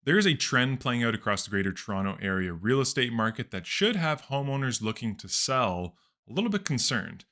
There is a trend playing out across the greater Toronto area real estate market that should have homeowners looking to sell a little bit concerned.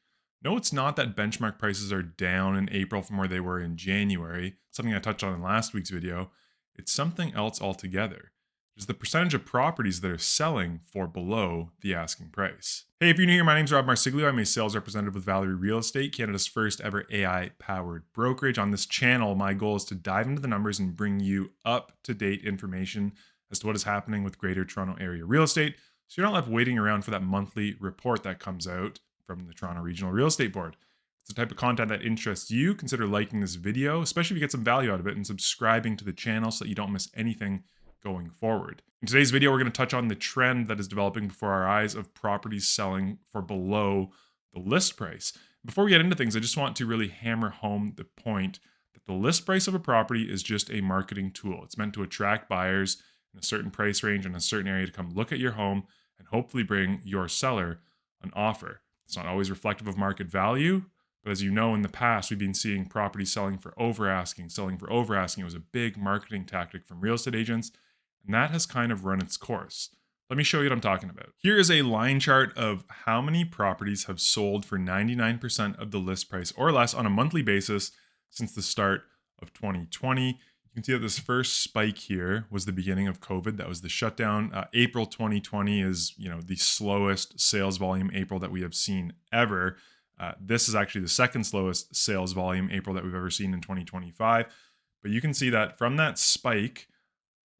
No, it's not that benchmark prices are down in April from where they were in January, something I touched on in last week's video. It's something else altogether. It's the percentage of properties that are selling for below the asking price. Hey, if you're new here, my name is Marsiglio. I'm a sales representative with Valerie Real Estate, Canada's first ever AI-powered brokerage. On this channel, my goal is to dive into the numbers and bring you up-to-date information as to what is happening with Greater Toronto Area real estate, so you're not left waiting around for that monthly report that comes out from the Toronto Regional Real Estate Board. If it's the type of content that interests you, consider liking this video, especially if you get some value out of it, and subscribing to the channel so that you don't miss anything going forward. In today's video, we're going to touch on the trend that is developing before our eyes of properties selling for below the list price. Before we get into things, I just want to really hammer home the point that the list price of a property is just a marketing tool. It's meant to attract buyers in a certain price range in a certain area to come look at your home and hopefully bring your seller an offer. It's not always reflective of market value, but as you know, in the past, we've been seeing properties selling for over asking. It was a big marketing tactic from real estate agents, and that has kind of run its course. Let me show you what I'm talking about. Here is a line chart of how many properties have sold for 99% of the list price or less on a monthly basis since the start of 2020. You can see that this first spike here was the beginning of COVID. That was the shutdown. April 2020 is, the slowest sales volume April that we have seen ever. This is actually the second slowest sales volume April that we've ever seen in 2025. But you can see that from that spike,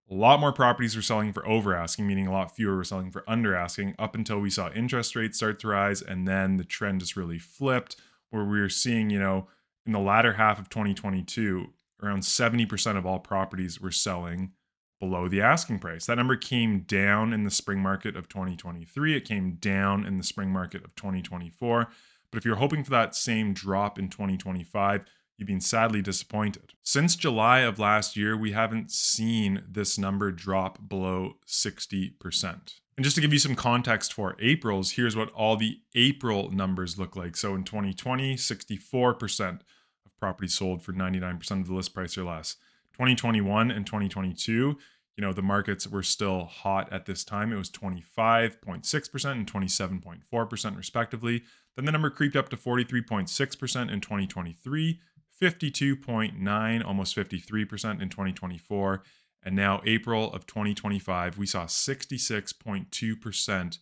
a lot more properties were selling for over asking, meaning a lot fewer were selling for under asking, up until we saw interest rates start to rise. And then the trend just really flipped, where we were seeing, in the latter half of 2022, around 70% of all properties were selling below the asking price. That number came down in the spring market of 2023. It came down in the spring market of 2024. But if you're hoping for that same drop in 2025, you've been sadly disappointed. Since July of last year, we haven't seen this number drop below 60%. And just to give you some context for April's, here's what all the April numbers look like. So in 2020, 64% of properties sold for 99% of the list price or less. 2021 and 2022, the markets were still hot at this time. It was 25.6% and 27.4% respectively. Then the number creeped up to 43.6% in 2023, 52.9, almost 53% in 2024. And now April of 2025, we saw 66.2%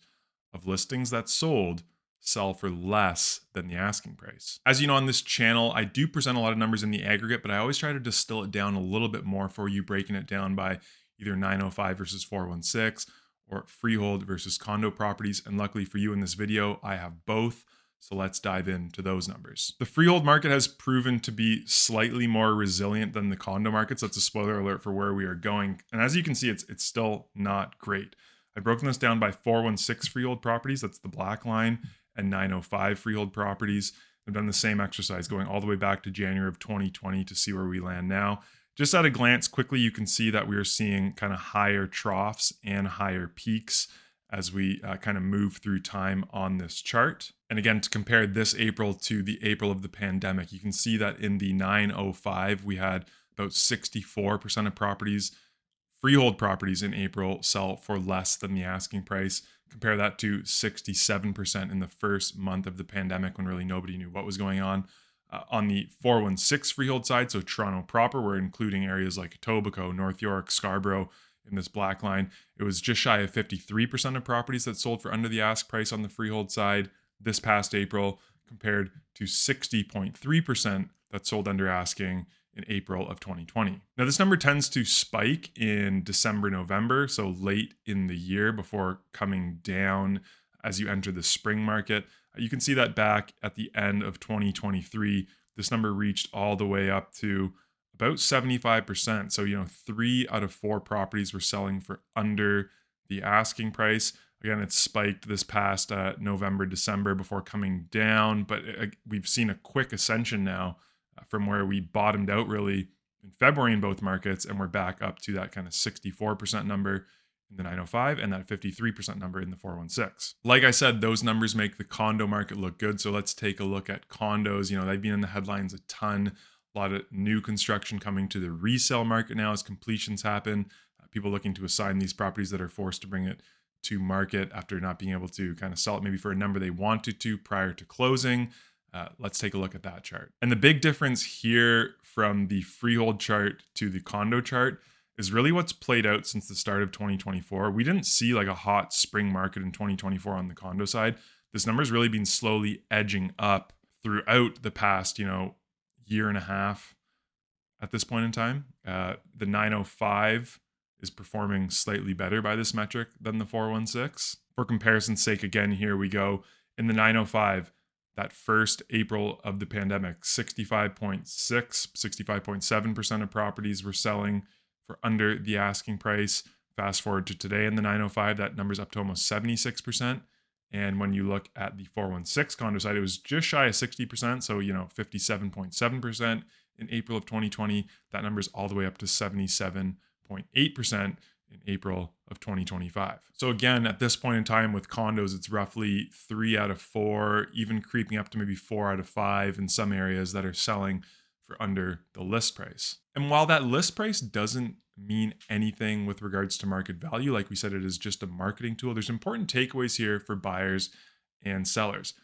of listings that sold sell for less than the asking price. As you know, on this channel, I do present a lot of numbers in the aggregate, but I always try to distill it down a little bit more for you, breaking it down by either 905 versus 416 or freehold versus condo properties. And luckily for you in this video, I have both. So let's dive into those numbers. The freehold market has proven to be slightly more resilient than the condo markets. That's a spoiler alert for where we are going. And as you can see, it's still not great. I've broken this down by 416 freehold properties, that's the black line, and 905 freehold properties. I've done the same exercise going all the way back to January of 2020 to see where we land now. Just at a glance, quickly, you can see that we are seeing kind of higher troughs and higher peaks as we kind of move through time on this chart. And again, to compare this April to the April of the pandemic, you can see that in the 905, we had about 64% of properties, freehold properties in April, sell for less than the asking price. Compare that to 67% in the first month of the pandemic when really nobody knew what was going on. On the 416 freehold side, so Toronto proper, we're including areas like Etobicoke, North York, Scarborough, in this black line, it was just shy of 53% of properties that sold for under the ask price on the freehold side this past April, compared to 60.3% that sold under asking in April of 2020. Now, this number tends to spike in December, November, so late in the year before coming down as you enter the spring market. You can see that back at the end of 2023, this number reached all the way up to about 75%. So, 3 out of 4 properties were selling for under the asking price. Again, it spiked this past November, December before coming down, but we've seen a quick ascension now from where we bottomed out really in February in both markets, and we're back up to that kind of 64% number in the 905 and that 53% number in the 416. Like I said, those numbers make the condo market look good. So let's take a look at condos. They've been in the headlines a ton. A lot of new construction coming to the resale market now as completions happen. people looking to assign these properties that are forced to bring it to market after not being able to kind of sell it maybe for a number they wanted to prior to closing. Let's take a look at that chart. And the big difference here from the freehold chart to the condo chart is really what's played out since the start of 2024. We didn't see like a hot spring market in 2024 on the condo side. This number's really been slowly edging up throughout the past, year and a half at this point in time. The 905 is performing slightly better by this metric than the 416. For comparison's sake, again, here we go. In the 905, that first April of the pandemic, 65.7% of properties were selling for under the asking price. Fast forward to today in the 905, that number's up to almost 76%. And when you look at the 416 condo side, it was just shy of 60%. So, 57.7% in April of 2020. That number's all the way up to 77.8% in April of 2025. So again, at this point in time with condos, it's roughly 3 out of 4, even creeping up to maybe 4 out of 5 in some areas that are selling for under the list price. And while that list price doesn't mean anything with regards to market value, like we said, it is just a marketing tool, there's important takeaways here for buyers and sellers.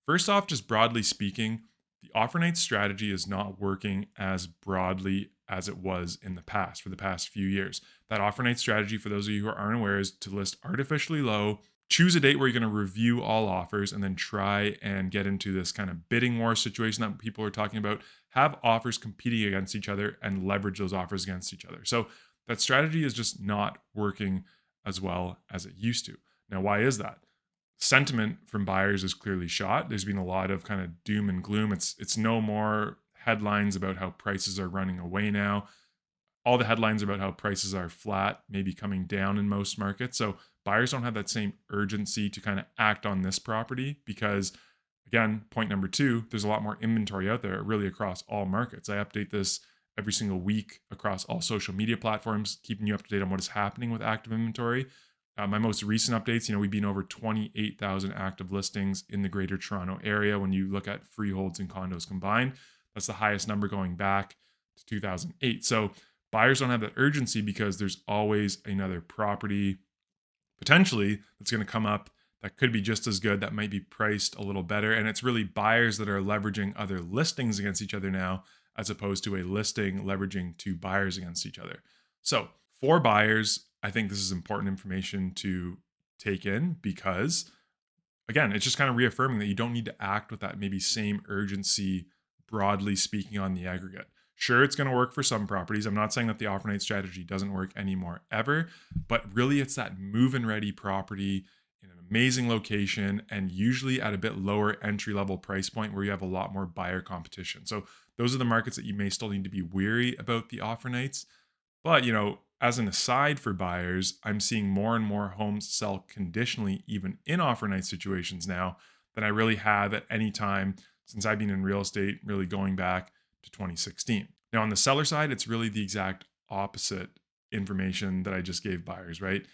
First off, just broadly speaking, the offer night strategy is not working as broadly as it was in the past for the past few years. That offer night strategy, for those of you who aren't aware, is to list artificially low, choose a date where you're going to review all offers, and then try and get into this kind of bidding war situation that people are talking about, have offers competing against each other and leverage those offers against each other. So that strategy is just not working as well as it used to. Now, why is that? Sentiment from buyers is clearly shot. There's been a lot of kind of doom and gloom. It's no more headlines about how prices are running away now. All the headlines about how prices are flat, maybe coming down in most markets. So buyers don't have that same urgency to kind of act on this property because, again, point number 2, there's a lot more inventory out there really across all markets. I update this every single week across all social media platforms, keeping you up to date on what is happening with active inventory. My most recent updates, we've been over 28,000 active listings in the Greater Toronto area when you look at freeholds and condos combined. That's the highest number going back to 2008. So buyers don't have that urgency because there's always another property potentially that's going to come up that could be just as good, that might be priced a little better. And it's really buyers that are leveraging other listings against each other now, as opposed to a listing leveraging 2 buyers against each other. So for buyers, I think this is important information to take in because, again, it's just kind of reaffirming that you don't need to act with that maybe same urgency, broadly speaking, on the aggregate. Sure, it's going to work for some properties. I'm not saying that the offer night strategy doesn't work anymore ever, but really it's that move-in ready property in an amazing location and usually at a bit lower entry level price point where you have a lot more buyer competition. So those are the markets that you may still need to be wary about the offer nights. But, as an aside for buyers, I'm seeing more and more homes sell conditionally, even in offer night situations now, than I really have at any time since I've been in real estate, really going back to 2016. Now, on the seller side, it's really the exact opposite information that I just gave buyers, right?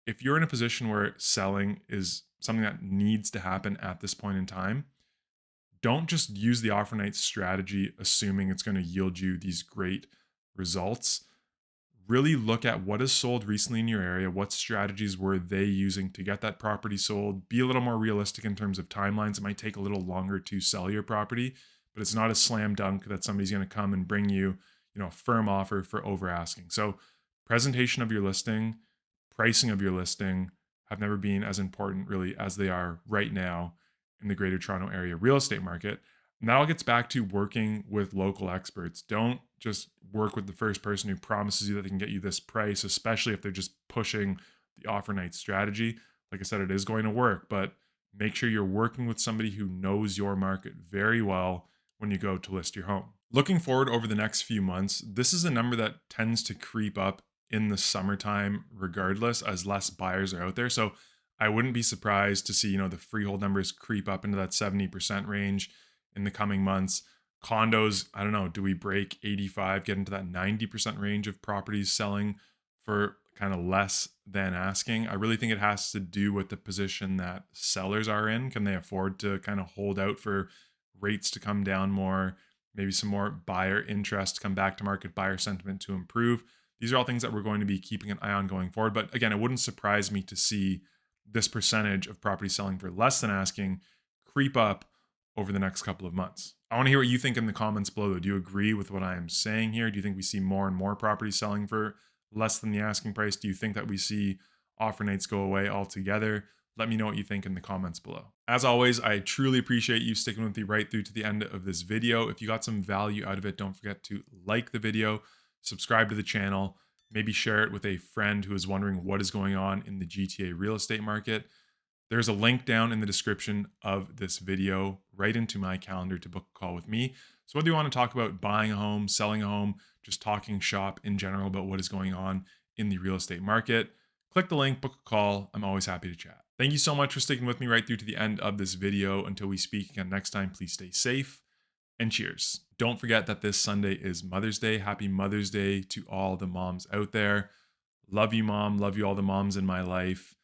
If you're in a position where selling is something that needs to happen at this point in time, don't just use the offer night strategy assuming it's going to yield you these great results. Really look at what is sold recently in your area. What strategies were they using to get that property sold? Be a little more realistic in terms of timelines. It might take a little longer to sell your property, but it's not a slam dunk that somebody's going to come and bring you, a firm offer for over asking. So presentation of your listing, pricing of your listing have never been as important really as they are right now in the Greater Toronto Area real estate market. And that all gets back to working with local experts. Don't just work with the first person who promises you that they can get you this price, especially if they're just pushing the offer night strategy. Like I said, it is going to work, but make sure you're working with somebody who knows your market very well when you go to list your home. Looking forward over the next few months, this is a number that tends to creep up in the summertime regardless, as less buyers are out there. So I wouldn't be surprised to see, the freehold numbers creep up into that 70% range in the coming months. Condos, I don't know, do we break 85, get into that 90% range of properties selling for kind of less than asking? I really think it has to do with the position that sellers are in. Can they afford to kind of hold out for rates to come down more, maybe some more buyer interest to come back to market, buyer sentiment to improve? These are all things that we're going to be keeping an eye on going forward. But again, it wouldn't surprise me to see this percentage of property selling for less than asking creep up over the next couple of months. I want to hear what you think in the comments below, though. Do you agree with what I am saying here? Do you think we see more and more property selling for less than the asking price? Do you think that we see offer nights go away altogether? Let me know what you think in the comments below. As always, I truly appreciate you sticking with me right through to the end of this video. If you got some value out of it, don't forget to like the video, subscribe to the channel, maybe share it with a friend who is wondering what is going on in the GTA real estate market. There's a link down in the description of this video right into my calendar to book a call with me. So whether you want to talk about buying a home, selling a home, just talking shop in general about what is going on in the real estate market, click the link, book a call. I'm always happy to chat. Thank you so much for sticking with me right through to the end of this video. Until we speak again next time, please stay safe and cheers. Don't forget that this Sunday is Mother's Day. Happy Mother's Day to all the moms out there. Love you, Mom. Love you, all the moms in my life.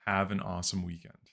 Have an awesome weekend.